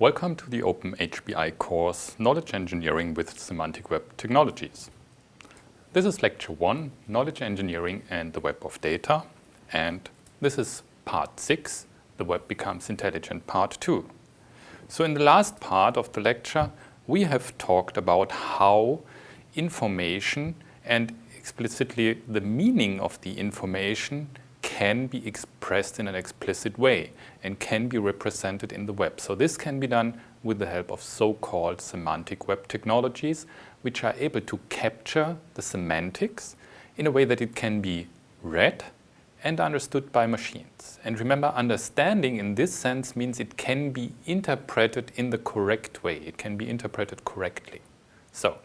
Welcome to the Open HBI course Knowledge Engineering with Semantic Web Technologies. This is Lecture 1, Knowledge Engineering and the Web of Data, and this is Part 6, The Web Becomes Intelligent, Part 2. So in the last part of the lecture, we have talked about how information and explicitly the meaning of the information can be expressed in an explicit way and can be represented in the web. So this can be done with the help of so-called semantic web technologies, which are able to capture the semantics in a way that it can be read and understood by machines. And remember, understanding in this sense means it can be interpreted in the correct way. It can be interpreted correctly. So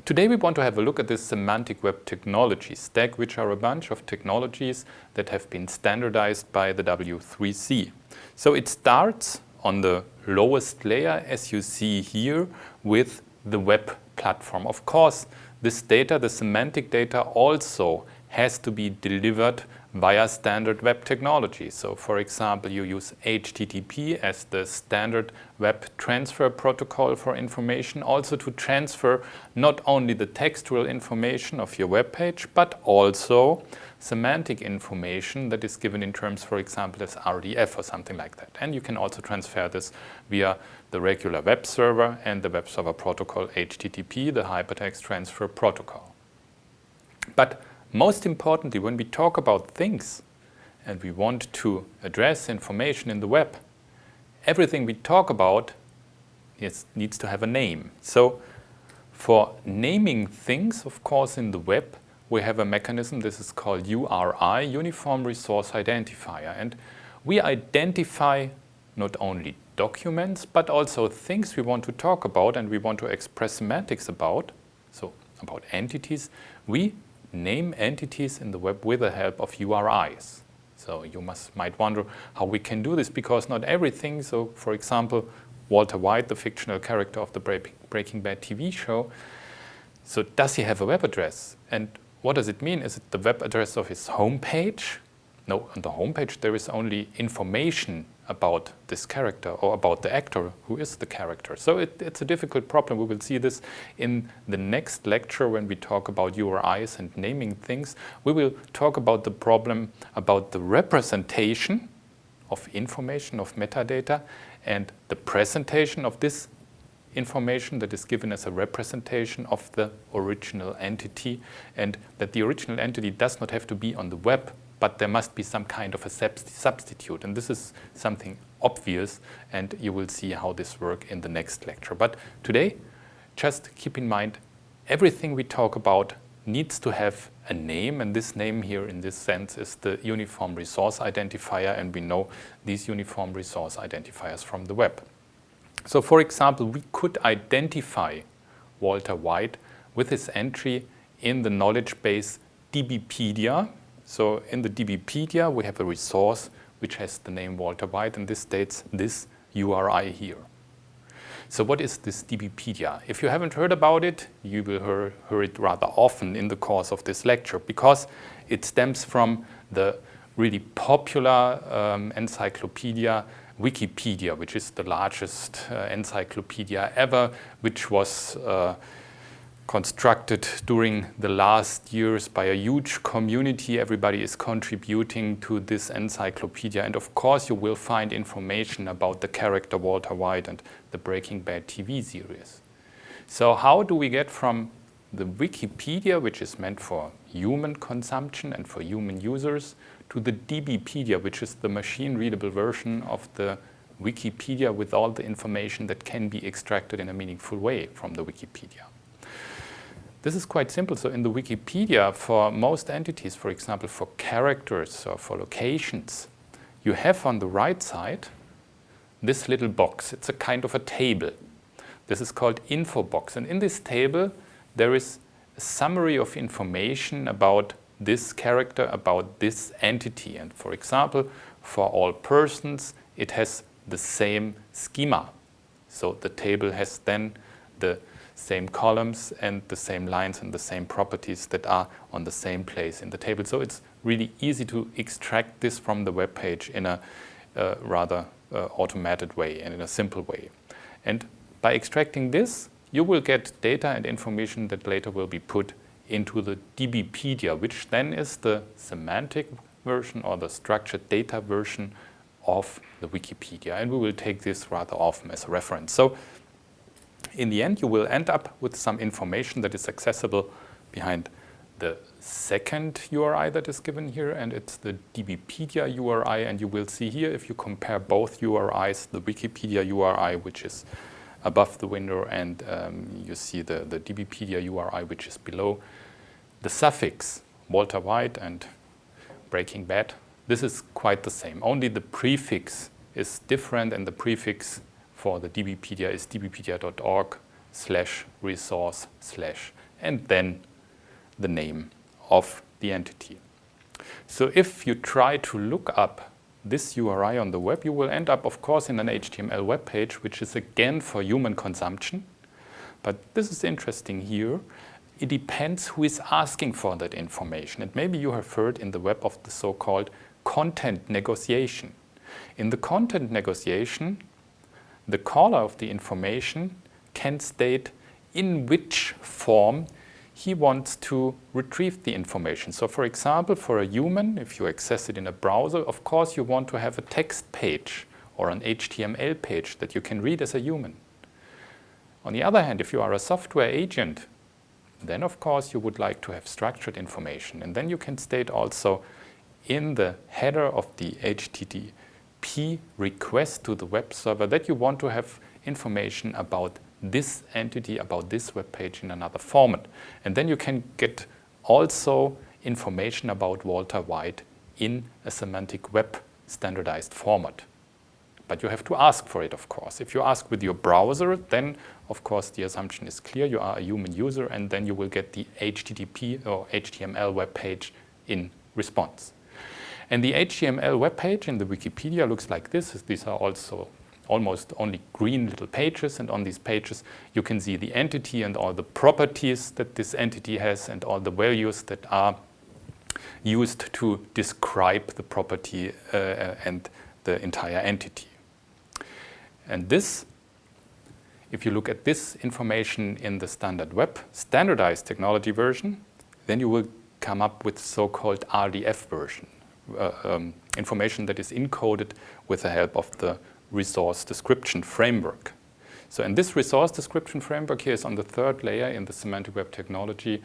today we want to have a look at this semantic web technology stack, which are a bunch of technologies that have been standardized by the W3C. So it starts on the lowest layer, as you see here, with the web platform. Of course, this data, the semantic data, also has to be delivered via standard web technology. So for example, you use HTTP as the standard web transfer protocol for information, also to transfer not only the textual information of your web page, but also semantic information that is given in terms, for example, as RDF or something like that. And you can also transfer this via the regular web server and the web server protocol HTTP, the hypertext transfer protocol. But most importantly, when we talk about things and we want to address information in the web, everything we talk about needs to have a name. So for naming things, of course, in the web, we have a mechanism. This is called URI, Uniform Resource Identifier. And we identify not only documents, but also things we want to talk about and we want to express semantics about, so about entities. We name entities in the web with the help of URIs. So you might wonder how we can do this, because not everything, so for example, Walter White, the fictional character of the Breaking Bad TV show, so does he have a web address? And what does it mean? Is it the web address of his homepage? No, on the homepage there is only information about this character or about the actor who is the character. So it's a difficult problem. We will see this in the next lecture when we talk about URIs and naming things. We will talk about the problem about the representation of information, of metadata, and the presentation of this information that is given as a representation of the original entity, and that the original entity does not have to be on the web, but there must be some kind of a substitute. And this is something obvious, and you will see how this works in the next lecture. But today, just keep in mind, everything we talk about needs to have a name, and this name here in this sense is the Uniform Resource Identifier, and we know these Uniform Resource Identifiers from the web. So for example, we could identify Walter White with his entry in the knowledge base DBpedia. So in the DBpedia, we have a resource which has the name Walter White, and this states this URI here. So what is this DBpedia? If you haven't heard about it, you will hear it rather often in the course of this lecture, because it stems from the really popular encyclopedia Wikipedia, which is the largest encyclopedia ever, which was constructed during the last years by a huge community. Everybody is contributing to this encyclopedia. And of course, you will find information about the character Walter White and the Breaking Bad TV series. So how do we get from the Wikipedia, which is meant for human consumption and for human users, to the DBpedia, which is the machine-readable version of the Wikipedia with all the information that can be extracted in a meaningful way from the Wikipedia? This is quite simple. So in the Wikipedia, for most entities, for example, for characters or for locations, you have on the right side this little box. It's a kind of a table. This is called info box. And in this table, there is a summary of information about this character, about this entity. And for example, for all persons, it has the same schema. So the table has then the same columns and the same lines and the same properties that are on the same place in the table. So it's really easy to extract this from the web page in a rather automated way and in a simple way. And by extracting this, you will get data and information that later will be put into the DBpedia, which then is the semantic version or the structured data version of the Wikipedia. And we will take this rather often as a reference. So in the end, you will end up with some information that is accessible behind the second URI that is given here, and it's the DBpedia URI. And you will see here, if you compare both URIs, the Wikipedia URI, which is above the window, and you see the DBpedia URI, which is below, the suffix Walter White and Breaking Bad, this is quite the same. Only the prefix is different, and the prefix for the DBpedia is dbpedia.org/resource/ and then the name of the entity. So if you try to look up this URI on the web, you will end up, of course, in an HTML web page, which is again for human consumption. But this is interesting here. It depends who is asking for that information. And maybe you have heard in the web of the so-called content negotiation. In the content negotiation, the caller of the information can state in which form he wants to retrieve the information. So for example, for a human, if you access it in a browser, of course you want to have a text page or an HTML page that you can read as a human. On the other hand, if you are a software agent, then of course you would like to have structured information. And then you can state also in the header of the HTTP request to the web server that you want to have information about this entity, about this web page in another format. And then you can get also information about Walter White in a Semantic Web standardized format. But you have to ask for it, of course. If you ask with your browser, then of course the assumption is clear. You are a human user, and then you will get the HTTP or HTML web page in response. And the HTML web page in the Wikipedia looks like this. These are also almost only green little pages, and on these pages you can see the entity and all the properties that this entity has and all the values that are used to describe the property and the entire entity. And this, if you look at this information in the standard web standardized technology version, then you will come up with so-called RDF version, information that is encoded with the help of the resource description framework. So in this resource description framework here is on the third layer in the Semantic Web technology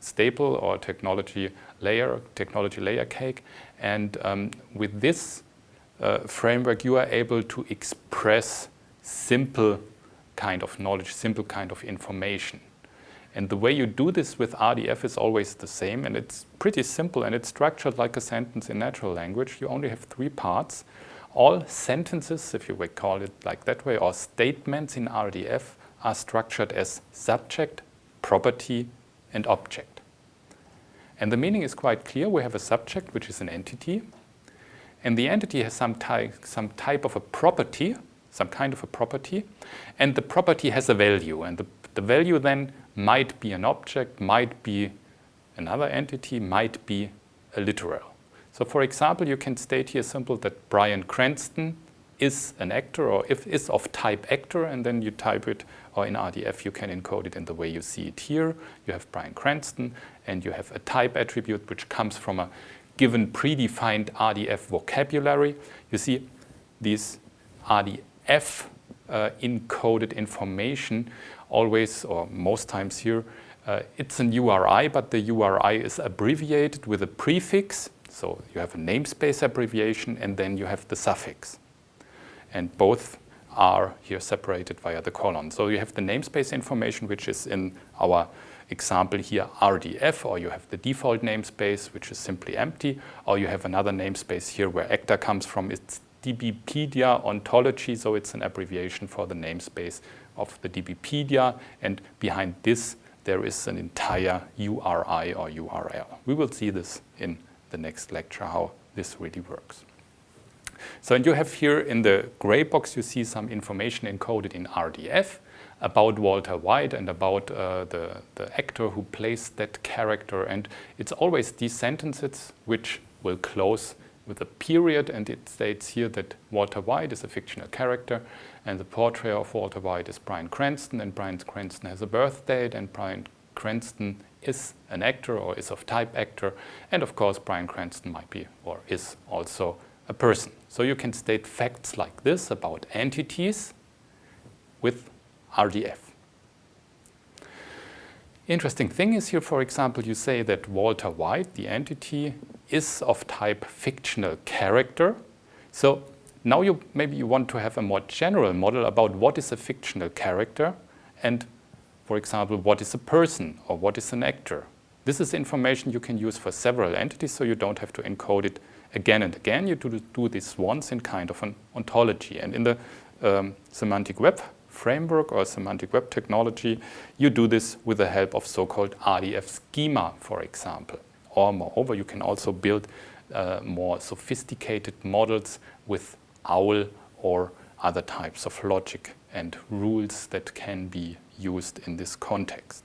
staple or technology layer cake. And with this framework, you are able to express simple kind of knowledge, simple kind of information. And the way you do this with RDF is always the same, and it's pretty simple, and it's structured like a sentence in natural language. You only have 3 parts. All sentences, if you would call it like that way, or statements in RDF are structured as subject, property, and object. And the meaning is quite clear. We have a subject, which is an entity, and the entity has some type of a property, some kind of a property, and the property has a value, and the value then might be an object, might be another entity, might be a literal. So for example, you can state here simple that Bryan Cranston is an actor, or if is of type actor, and then you type it, or in RDF you can encode it in the way you see it here. You have Bryan Cranston, and you have a type attribute which comes from a given predefined RDF vocabulary. You see these RDF encoded information always, or most times here, it's an URI, but the URI is abbreviated with a prefix. So you have a namespace abbreviation, and then you have the suffix. And both are here separated via the colon. So you have the namespace information, which is in our example here RDF, or you have the default namespace, which is simply empty, or you have another namespace here where actor comes from. It's DBpedia ontology, so it's an abbreviation for the namespace of the DBpedia, and behind this there is an entire URI or URL. We will see this in the next lecture, how this really works. So and you have here in the gray box, you see some information encoded in RDF about Walter White and about the actor who plays that character. And it's always these sentences which will close with a period, and it states here that Walter White is a fictional character, and the portrait of Walter White is Bryan Cranston, and Bryan Cranston has a birth date, and Bryan Cranston is an actor or is of type actor, and of course Bryan Cranston might be or is also a person. So you can state facts like this about entities with RDF. Interesting thing is here, for example, you say that Walter White, the entity, is of type fictional character. So now maybe you want to have a more general model about what is a fictional character and, for example, what is a person or what is an actor. This is information you can use for several entities, so you don't have to encode it again and again. You do this once in kind of an ontology. And in the Semantic Web framework or Semantic Web technology, you do this with the help of so-called RDF schema, for example. Or moreover, you can also build more sophisticated models with OWL or other types of logic and rules that can be used in this context.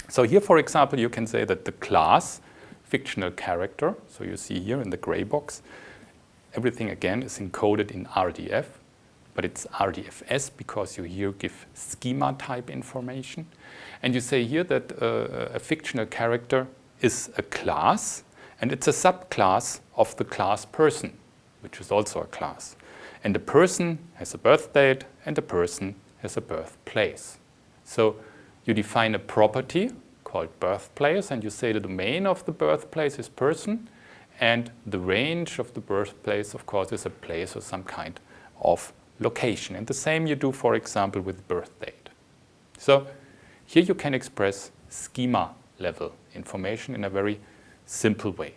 So here, for example, you can say that the class fictional character, so you see here in the gray box, everything again is encoded in RDF, but it's RDFS because you here give schema type information. And you say here that a fictional character is a class, and it's a subclass of the class person, which is also a class. And a person has a birth date, and a person has a birthplace. So you define a property called birthplace, and you say the domain of the birthplace is person, and the range of the birthplace, of course, is a place or some kind of location. And the same you do, for example, with birth date. So here you can express schema level information in a very simple way.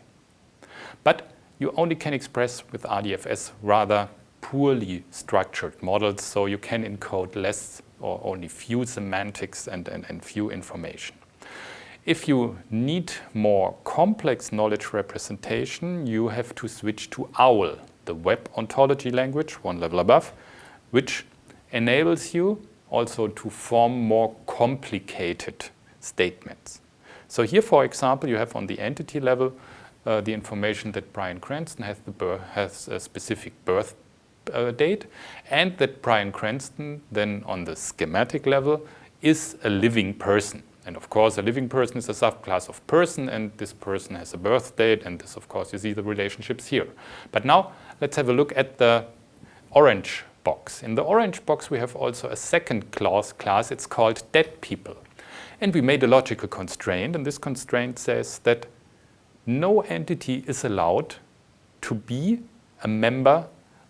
But you only can express with RDFS rather poorly structured models, so you can encode less or only few semantics and few information. If you need more complex knowledge representation, you have to switch to OWL, the web ontology language, one level above, which enables you also to form more complicated statements. So here, for example, you have on the entity level the information that Bryan Cranston has a specific birth date, and that Bryan Cranston then on the schematic level is a living person. And of course, a living person is a subclass of person, and this person has a birth date, and this, of course, you see the relationships here. But now let's have a look at the orange box. In the orange box, we have also a second class. It's called dead people. And we made a logical constraint, and this constraint says that no entity is allowed to be a member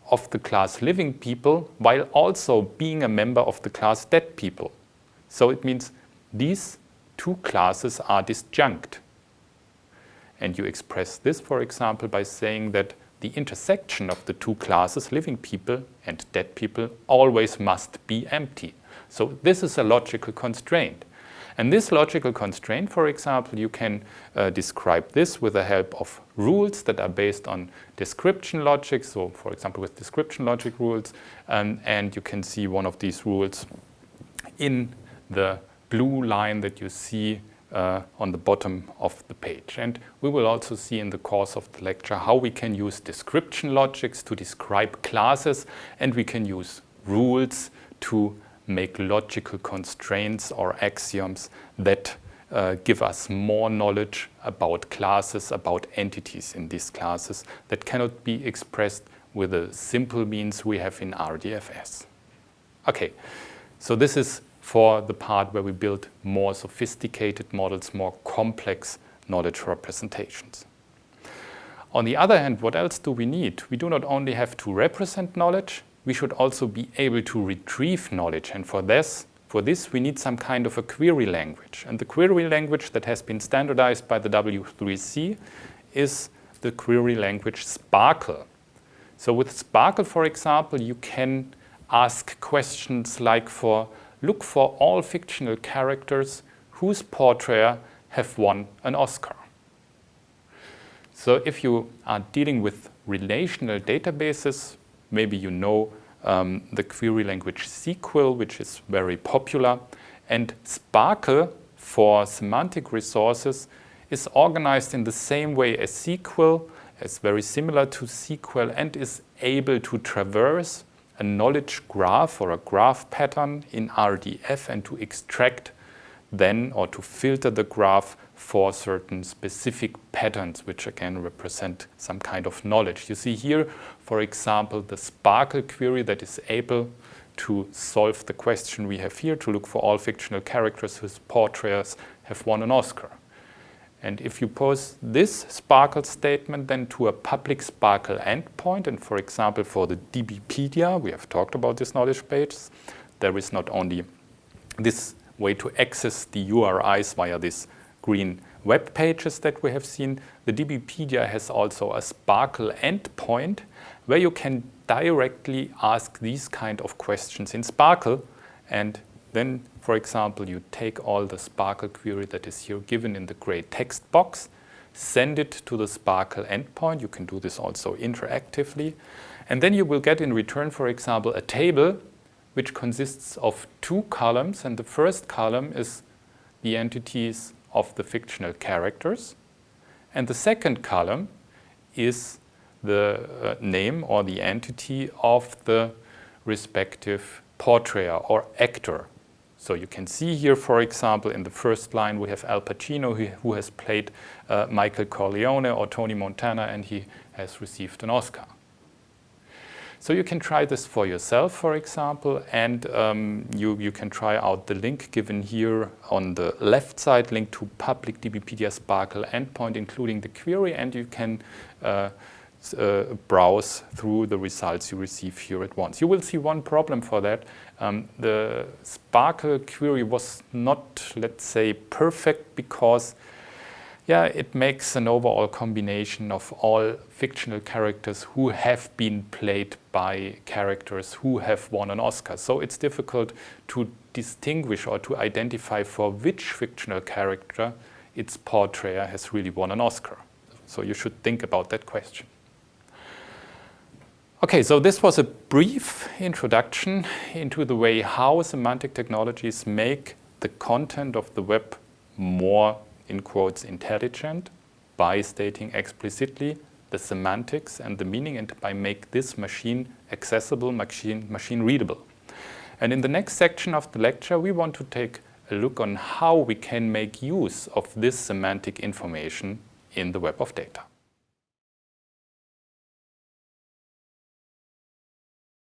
of the class living people while also being a member of the class dead people. So it means these two classes are disjunct. And you express this, for example, by saying that the intersection of the two classes, living people and dead people, always must be empty. So this is a logical constraint. And this logical constraint, for example, you can describe this with the help of rules that are based on description logic. So, for example, with description logic rules, and you can see one of these rules in the blue line that you see on the bottom of the page. And we will also see in the course of the lecture how we can use description logics to describe classes, and we can use rules to make logical constraints or axioms that give us more knowledge about classes, about entities in these classes that cannot be expressed with the simple means we have in RDFS. Okay, so this is for the part where we build more sophisticated models, more complex knowledge representations. On the other hand, what else do we need? We do not only have to represent knowledge, we should also be able to retrieve knowledge. And for this, we need some kind of a query language. And the query language that has been standardized by the W3C is the query language Sparkle. So with Sparkle, for example, you can ask questions like look for all fictional characters whose portrayals have won an Oscar. So if you are dealing with relational databases, maybe you know the query language SQL, which is very popular. And Sparkle for semantic resources is organized in the same way as SQL, is very similar to SQL and is able to traverse a knowledge graph or a graph pattern in RDF and to extract then or to filter the graph for certain specific patterns which again represent some kind of knowledge. You see here, for example, the Sparkle query that is able to solve the question we have here, to look for all fictional characters whose portrayals have won an Oscar. And if you pose this Sparkle statement then to a public Sparkle endpoint, and for example for the DBpedia, we have talked about this knowledge base, there is not only this way to access the URIs via these green web pages that we have seen, the DBpedia has also a Sparkle endpoint where you can directly ask these kind of questions in Sparkle, and then, for example, you take all the Sparkle query that is here given in the gray text box, send it to the Sparkle endpoint. You can do this also interactively. And then you will get in return, for example, a table which consists of two columns. And the first column is the entities of the fictional characters. And the second column is the name or the entity of the respective portrayer or actor. So you can see here, for example, in the first line we have Al Pacino who has played Michael Corleone or Tony Montana, and he has received an Oscar. So you can try this for yourself, for example, and you can try out the link given here on the left side, link to public DBpedia Sparkle endpoint, including the query, and you can browse through the results you receive here at once. You will see one problem for that. The Sparkle query was not, let's say, perfect because it makes an overall combination of all fictional characters who have been played by characters who have won an Oscar. So it's difficult to distinguish or to identify for which fictional character its portrayer has really won an Oscar. So you should think about that question. Okay, so this was a brief introduction into the way how semantic technologies make the content of the web more, in quotes, intelligent by stating explicitly the semantics and the meaning, and by make this machine accessible, machine readable. And in the next section of the lecture, we want to take a look on how we can make use of this semantic information in the web of data.